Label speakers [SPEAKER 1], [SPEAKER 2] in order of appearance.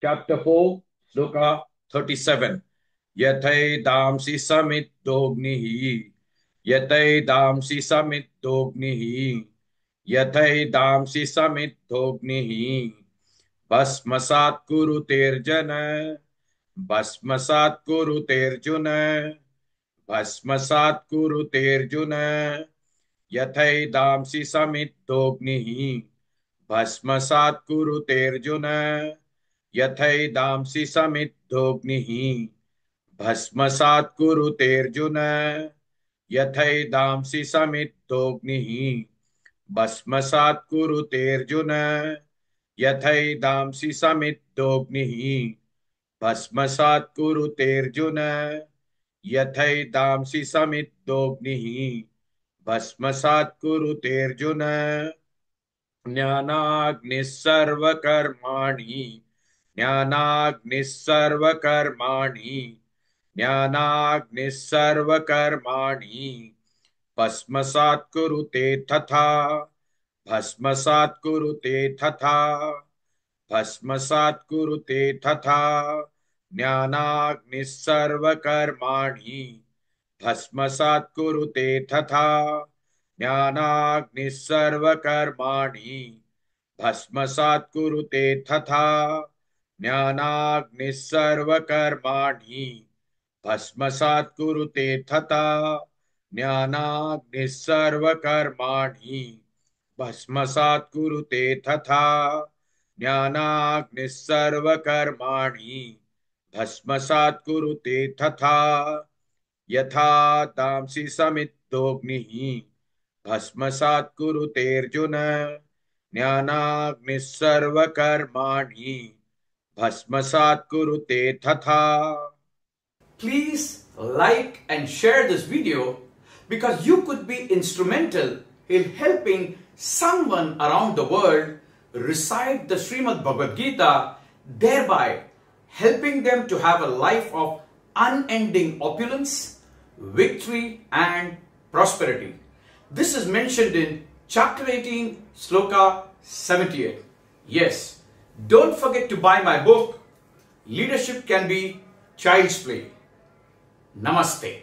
[SPEAKER 1] chapter 4, Sloka 37. Yathaidamsi samiddognihi. Yathaidamsi samiddognihi. Yathaidamsi samiddognihi. Bhasmasat kuruterjana. Bhasmasat kuruterjuna. Bhasmasat kuruterjuna. Yathaidamsi samiddognihi. Bhasmasat kuruterjuna. यथैदांसि समिद्धोऽग्निः भस्मसात् कुरुतेऽर्जुन यथैदांसि समिद्धोऽग्निः भस्मसात् कुरुतेऽर्जुन यथैदांसि समिद्धोऽग्निः भस्मसात् कुरुतेऽर्जुन यथैदांसि समिद्धोऽग्निः भस्मसात् कुरुतेऽर्जुन ज्ञानाग्निः सर्वकर्माणि ज्ञानाग्निः सर्वकर्माणि ज्ञानाग्निः सर्वकर्माणि भस्मसात् कुरुते तथा भस्मसात् कुरुते तथा भस्मसात् कुरुते तथा ज्ञानाग्निः सर्वकर्माणि भस्मसात् कुरुते तथा ज्ञानाग्निः सर्वकर्माणि भस्मसात् कुरुते तथा ज्ञानाग्निः सर्वकर्माणि भस्मसात् कुरुते तथा ज्ञानाग्निः सर्वकर्माणि भस्मसात् कुरुते तथा ज्ञानाग्निः सर्वकर्माणि भस्मसात् कुरुते तथा यथा तांसि समिद्धोऽग्निः भस्मसात् कुरुतेऽर्जुन ज्ञानाग्निः सर्वकर्माणि भस्मसात् कुरुते तथा.
[SPEAKER 2] Please like and share this video because you could be instrumental in helping someone around the world recite the Srimad Bhagavad Gita, thereby helping them to have a life of unending opulence, victory and prosperity. This is mentioned in chapter 18, Sloka 78. Yes, don't forget to buy my book, Leadership Can Be Child's Play. Namaste.